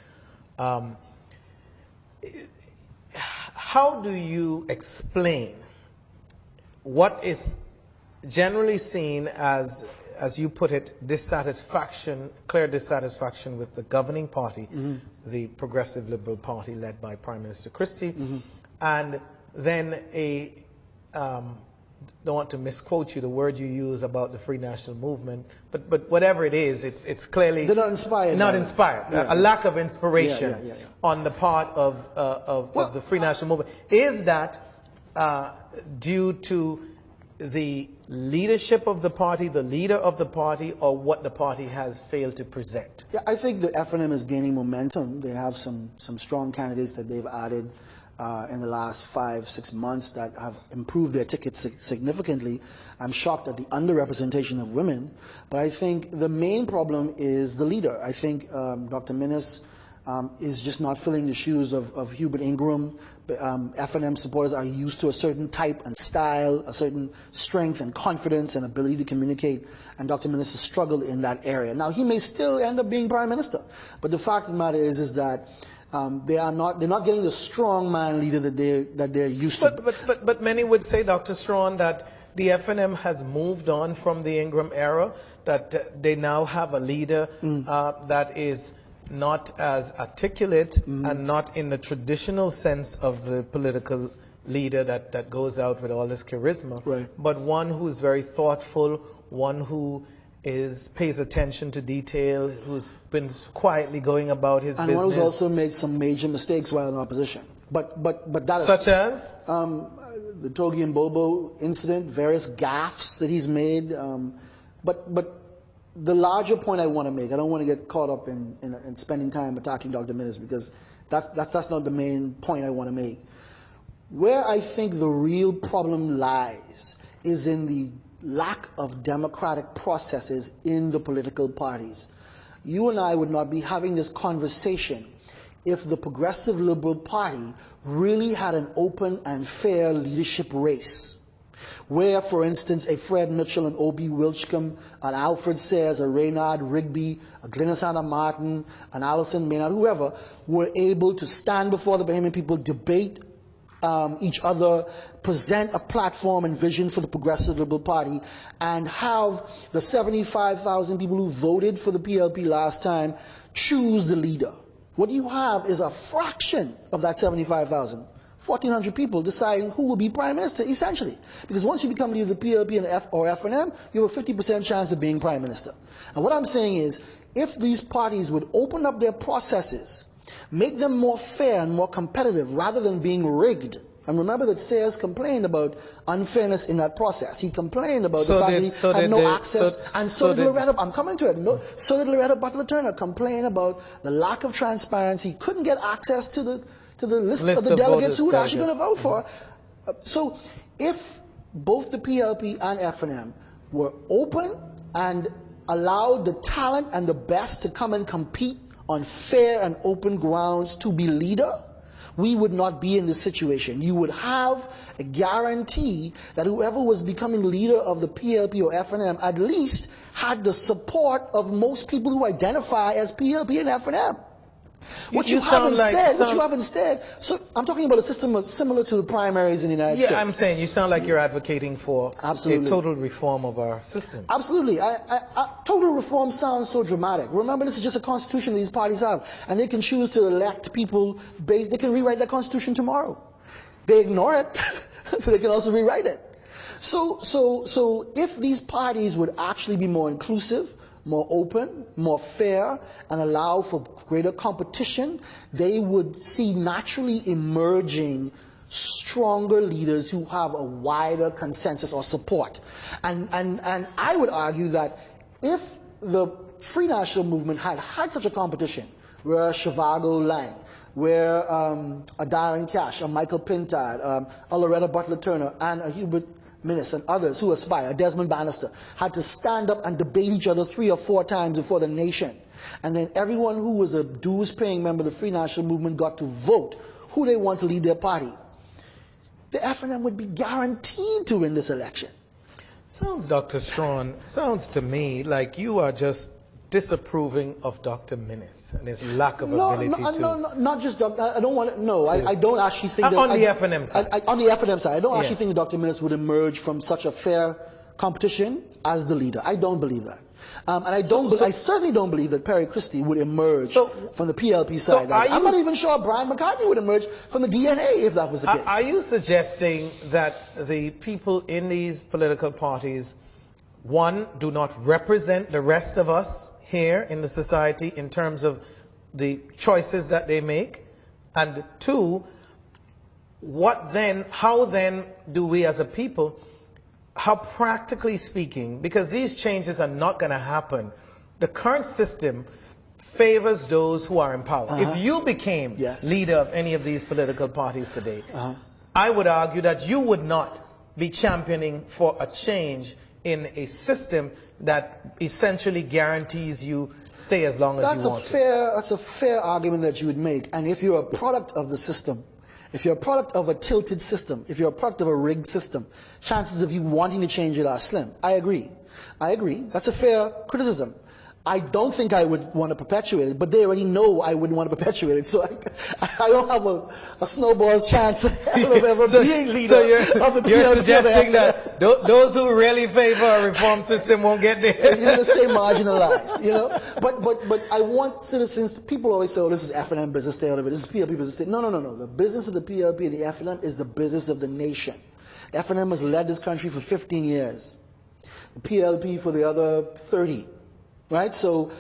How do you explain what is generally seen as you put it, dissatisfaction, clear dissatisfaction with the governing party, the Progressive Liberal Party led by Prime Minister Christie, and then don't want to misquote you, the word you use about the Free National Movement, but whatever it is, it's clearly they're not inspired. Not inspired. Yeah. A lack of inspiration Yeah. on the part of the Free National Movement. Is that due to the leadership of the party, the leader of the party, or what the party has failed to present? Yeah, I think the FNM is gaining momentum. They have some strong candidates that they've added in the last 5-6 months that have improved their tickets significantly. I'm shocked at the underrepresentation of women, but I think the main problem is the leader. I think Dr. Minnis is just not filling the shoes of Hubert Ingram. FNM supporters are used to a certain type and style, a certain strength and confidence and ability to communicate, and Dr. Minnis has struggled in that area. Now, he may still end up being Prime Minister, but the fact of the matter is that they're not getting the strong man leader that they're used to. But many would say, Dr. Strachan, that the FNM has moved on from the Ingram era, that they now have a leader that is not as articulate and not in the traditional sense of the political leader that goes out with all this charisma, but one who's very thoughtful, one who pays attention to detail, who's been quietly going about his business. And one who's also made some major mistakes while in opposition. But that is... Such as? The Togi and Bobo incident, various gaffes that he's made. But the larger point I want to make, I don't want to get caught up in spending time attacking Dr. Minnis, because that's not the main point I want to make. Where I think the real problem lies is in the lack of democratic processes in the political parties. You and I would not be having this conversation if the Progressive Liberal Party really had an open and fair leadership race, where, for instance, a Fred Mitchell, an O.B. Wilchcombe, an Alfred Sayers, a Reynard Rigby, a Glynis Anna Martin, an Alison Maynard, whoever, were able to stand before the Bahamian people, debate each other, present a platform and vision for the Progressive Liberal Party, and have the 75,000 people who voted for the PLP last time choose the leader. What you have is a fraction of that 75,000. 1,400 people deciding who will be Prime Minister, essentially. Because once you become leader of the PLP or FNM, you have a 50% chance of being Prime Minister. And what I'm saying is, if these parties would open up their processes, make them more fair and more competitive rather than being rigged. And remember that Sayers complained about unfairness in that process. He complained about the fact that he had no access. And so did Loretta, I'm coming to it. So did Loretta Butler Turner complain about the lack of transparency. Couldn't get access to the list of the delegates who were actually going to vote for. So if both the PLP and FNM were open and allowed the talent and the best to come and compete on fair and open grounds to be leader, we would not be in this situation. You would have a guarantee that whoever was becoming leader of the PLP or FNM at least had the support of most people who identify as PLP and FNM. What you have instead, so I'm talking about a system similar to the primaries in the United States. Yeah, I'm saying you sound like you're advocating for a total reform of our system. Absolutely. Total reform sounds so dramatic. Remember, this is just a constitution these parties have, and they can choose to elect people they can rewrite that constitution tomorrow. They ignore it, but they can also rewrite it. So if these parties would actually be more inclusive, more open, more fair, and allow for greater competition, they would see naturally emerging stronger leaders who have a wider consensus or support. And I would argue that if the Free National Movement had such a competition, where Shivago Lang, where a Darren Cash, a Michael Pintard, a Loretta Butler Turner, and a Hubert Minnis and others who aspire, Desmond Bannister, had to stand up and debate each other 3 or 4 times before the nation. And then everyone who was a dues-paying member of the Free National Movement got to vote who they want to lead their party. The FNM would be guaranteed to win this election. Sounds, Dr. Strachan, sounds to me like you are just disapproving of Dr. Minnis and his lack of ability to... No, not just Dr. I don't want to... No, I don't actually think that... On the FNM side. On the FNM side, I don't actually think that Dr. Minnis would emerge from such a fair competition as the leader. I don't believe that. And I certainly don't believe that Perry Christie would emerge from the PLP side. I'm not even sure Brian McCartney would emerge from the DNA if that was the case. Are you suggesting that the people in these political parties, one, do not represent the rest of us here in the society in terms of the choices that they make? And two, how then do we as a people, how practically speaking, because these changes are not going to happen, the current system favors those who are in power. If you became leader of any of these political parties today, I would argue that you would not be championing for a change in a system that essentially guarantees you stay as long as you want to. That's a fair argument that you would make. And if you're a product of the system, if you're a product of a tilted system, if you're a product of a rigged system, chances of you wanting to change it are slim. I agree. That's a fair criticism. I don't think I would want to perpetuate it, but they already know I wouldn't want to perpetuate it, so I don't have a snowball's chance of ever being leader of the PLP. You're suggesting that those who really favor a reform system won't get there? You're going to stay marginalized, you know? But I want citizens, people always say, oh, this is FNM business, stay out of it, this is PLP business, stay. No. The business of the PLP and the FNM is the business of the nation. FNM has led this country for 15 years. The PLP for the other 30. Right? So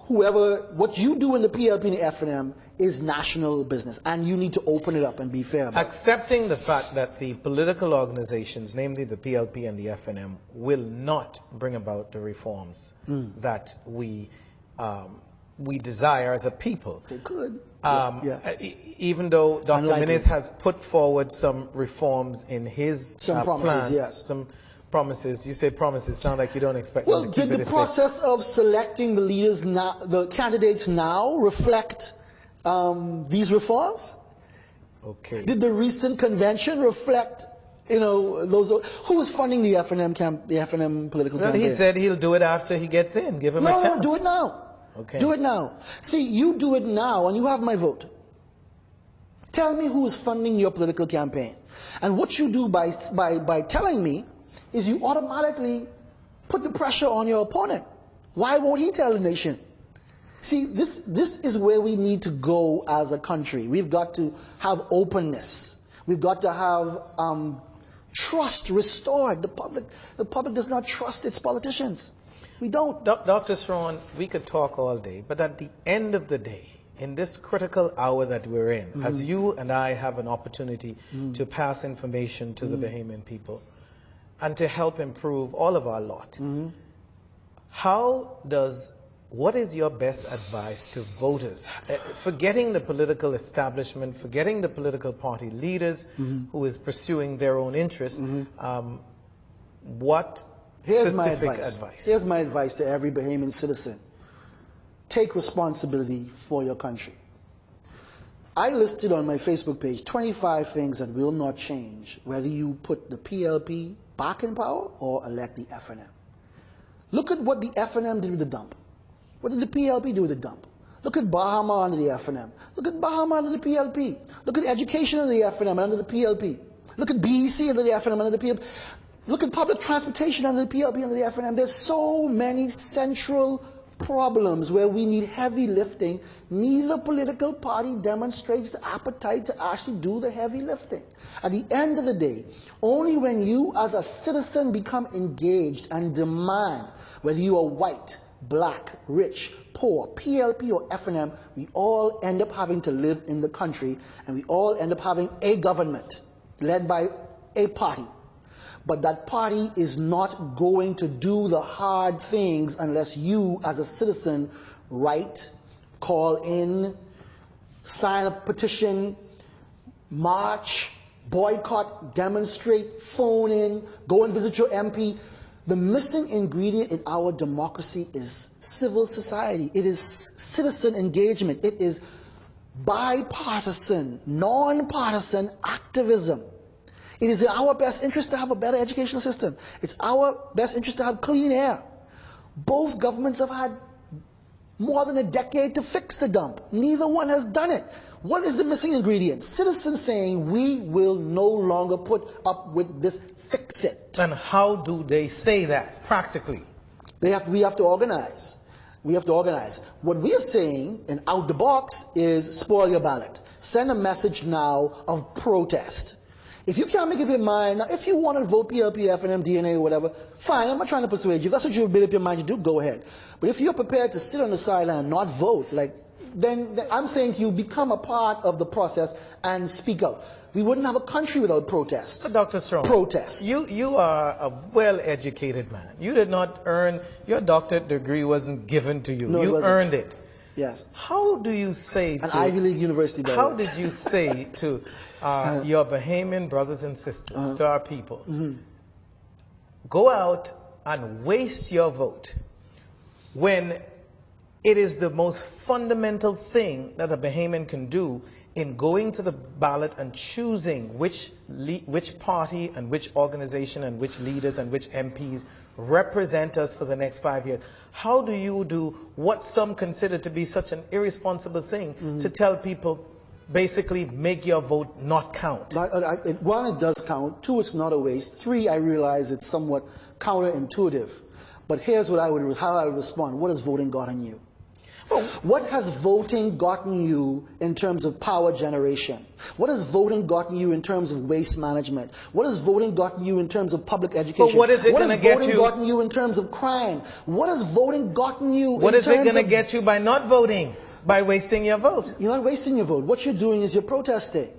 what you do in the PLP and the FNM is national business, and you need to open it up and be fair about it. Accepting the fact that the political organizations, namely the PLP and the FNM, will not bring about the reforms that we desire as a people. They could. Even though Dr. Minnis has put forward some reforms in his promises, plan, yes. Some promises. You say promises. Sound like you don't expect them to keep it. Did the process of selecting the leaders now, the candidates now, reflect these reforms? Okay. Did the recent convention reflect, those who was funding the FNM political campaign? He said he'll do it after he gets in. Give him a chance. No, do it now. Okay. Do it now. See, you do it now, and you have my vote. Tell me who is funding your political campaign, and what you do by telling me is you automatically put the pressure on your opponent. Why won't he tell the nation? See, this is where we need to go as a country. We've got to have openness. We've got to have trust restored. The public does not trust its politicians. We don't. Dr. Strachan, we could talk all day, but at the end of the day, in this critical hour that we're in, as you and I have an opportunity to pass information to the Bahamian people, and to help improve all of our lot. What is your best advice to voters? Forgetting the political establishment, forgetting the political party leaders who is pursuing their own interests, what specific advice? Here's my advice to every Bahamian citizen. Take responsibility for your country. I listed on my Facebook page 25 things that will not change, whether you put the PLP back in power or elect the FNM. Look at what the FNM did with the dump. What did the PLP do with the dump? Look at Bahamas under the FNM. Look at Bahamas under the PLP. Look at education under the FNM under the PLP. Look at BEC under the FNM under the PLP. Look at public transportation under the PLP under the FNM. There's so many central problems where we need heavy lifting. Neither political party demonstrates the appetite to actually do the heavy lifting. At the end of the day, only when you as a citizen become engaged and demand, whether you are white, black, rich, poor, PLP or FNM, we all end up having to live in the country, and we all end up having a government led by a party. But that party is not going to do the hard things unless you, as a citizen, write, call in, sign a petition, march, boycott, demonstrate, phone in, go and visit your MP. The missing ingredient in our democracy is civil society. It is citizen engagement. It is bipartisan, non-partisan activism. It is in our best interest to have a better educational system. It's our best interest to have clean air. Both governments have had more than a decade to fix the dump. Neither one has done it. What is the missing ingredient? Citizens saying we will no longer put up with this, fix it. And how do they say that practically? We have to organize. We have to organize. What we are saying, and out the box, is spoil your ballot. Send a message now of protest. If you can't make up your mind, now if you want to vote PLP, FNM, DNA, or whatever, fine, I'm not trying to persuade you. If that's what you've made up your mind to do, go ahead. But if you're prepared to sit on the sideline and not vote, then I'm saying to you, become a part of the process and speak out. We wouldn't have a country without protest. So Dr. Strong, protest. You are a well-educated man. You did not earn, your doctorate degree wasn't given to you. No, you earned it. Yes. How do you say An Ivy League university. How did you say to your Bahamian brothers and sisters, to our people, go out and waste your vote when it is the most fundamental thing that a Bahamian can do in going to the ballot and choosing which party and which organization and which leaders and which MPs represent us for the next 5 years? How do you do what some consider to be such an irresponsible thing to tell people, basically, make your vote not count? One, it does count. Two, it's not a waste. Three, I realize it's somewhat counterintuitive. But here's how I would respond. What has voting gotten you? What has voting gotten you in terms of power generation? What has voting gotten you in terms of waste management? What has voting gotten you in terms of public education? But what is it going to get you? What has voting gotten you in terms of crime? What has voting gotten you in terms of... What is it going to get you by not voting? By wasting your vote? You're not wasting your vote. What you're doing is you're protesting.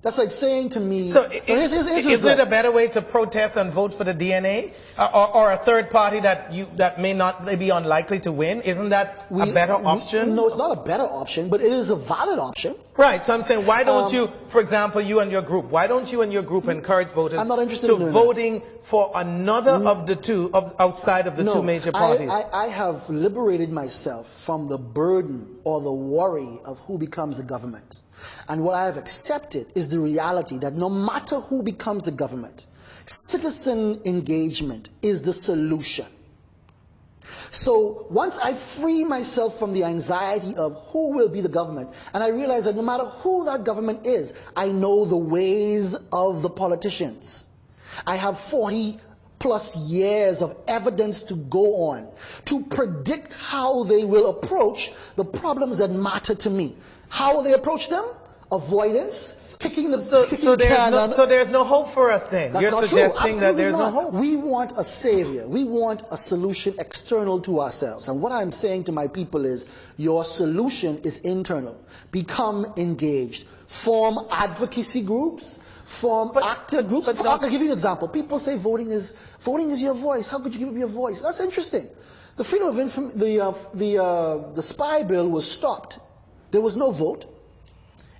That's like saying to me... So is it a better way to protest and vote for the DNA? Or a third party that may be unlikely to win? Isn't that a better option? No, it's not a better option, but it is a valid option. Right. So I'm saying, why don't you, for example, you and your group, why don't you and your group encourage voters to voting for another of the two, outside of the two major parties? I have liberated myself from the burden or the worry of who becomes the government. And what I have accepted is the reality that no matter who becomes the government, citizen engagement is the solution. So once I free myself from the anxiety of who will be the government, and I realize that no matter who that government is, I know the ways of the politicians. I have 40+ years of evidence to go on to predict how they will approach the problems that matter to me. How will they approach them? Avoidance, kicking the can. So there's no hope for us then. That's You're not suggesting true. that there's not. no hope. We want a savior. We want a solution external to ourselves. And what I'm saying to my people is, your solution is internal. Become engaged. Form advocacy groups. Form active groups. I'll give you an example. People say voting is your voice. How could you give up your voice? That's interesting. The freedom of information, the spy bill was stopped. There was no vote.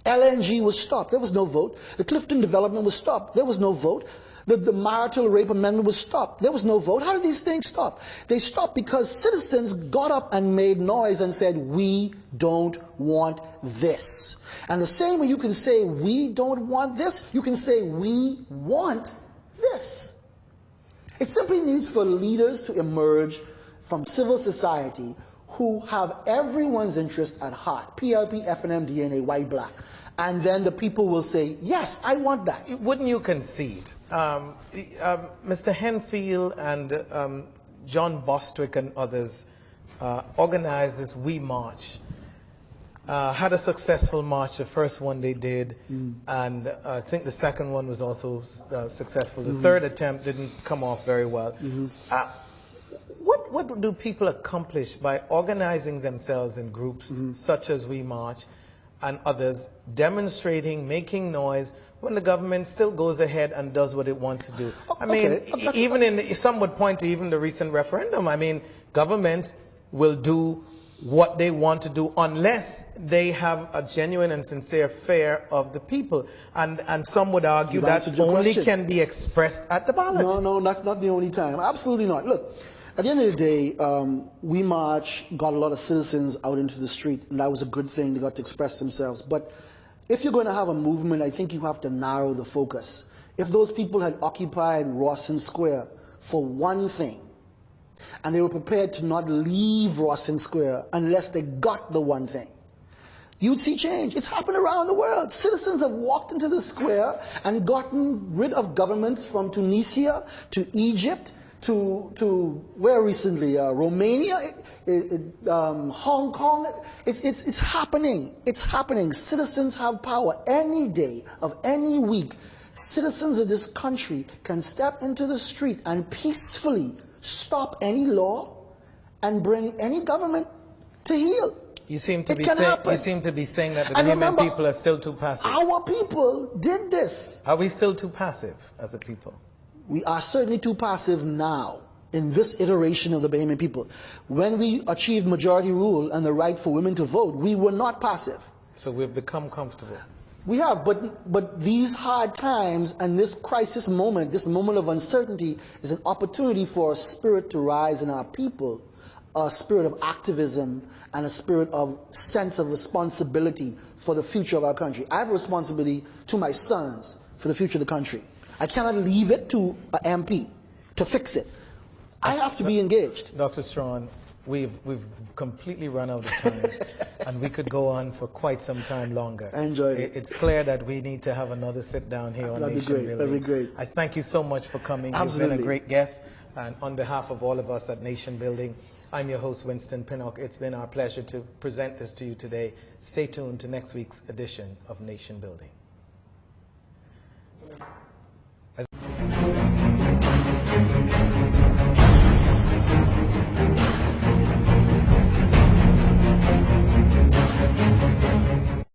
LNG was stopped. There was no vote. The Clifton development was stopped. There was no vote. The marital rape amendment was stopped. There was no vote. How did these things stop? They stopped because citizens got up and made noise and said, we don't want this. And the same way you can say, we don't want this, you can say, we want this. It simply needs for leaders to emerge from civil society who have everyone's interest at heart. PLP, FNM, DNA, white, black. And then the people will say, yes, I want that. Wouldn't you concede? Mr. Henfield and John Bostwick and others organized this We March. Had a successful march, the first one they did, and I think the second one was also successful. The third attempt didn't come off very well. What do people accomplish by organizing themselves in groups such as We March and others, demonstrating, making noise, when the government still goes ahead and does what it wants to do? I mean, even some would point to even the recent referendum. I mean, governments will do what they want to do unless they have a genuine and sincere fear of the people. And some would argue that only can be expressed at the ballot. No, that's not the only time. Absolutely not. Look, at the end of the day, We March got a lot of citizens out into the street, and that was a good thing. They got to express themselves. But if you're going to have a movement, I think you have to narrow the focus. If those people had occupied Rawson Square for one thing, And they were prepared to not leave Rawson Square unless they got the one thing. You'd see change. It's happened around the world. Citizens have walked into the square and gotten rid of governments from Tunisia to Egypt to where recently? Romania, Hong Kong. It's happening. It's happening. Citizens have power. Any day of any week, citizens of this country can step into the street and peacefully stop any law and bring any government to heel. You seem to be saying that the Bahamian people are still too passive. Our people did this. Are we still too passive as a people? We are certainly too passive now in this iteration of the Bahamian people. When we achieved majority rule and the right for women to vote, we were not passive. So we've become comfortable. We have, but these hard times and this crisis moment, this moment of uncertainty, is an opportunity for a spirit to rise in our people, a spirit of activism and a spirit of sense of responsibility for the future of our country. I have a responsibility to my sons for the future of the country. I cannot leave it to an MP to fix it. I have to be engaged. Dr. Strachan, we've completely run out of time, and we could go on for quite some time longer. I enjoyed it. It's clear that we need to have another sit down here on Nation Building. That'd be great. I thank you so much for coming. Absolutely. You've been a great guest, and on behalf of all of us at Nation Building, I'm your host, Winston Pinnock. It's been our pleasure to present this to you today. Stay tuned to next week's edition of Nation Building.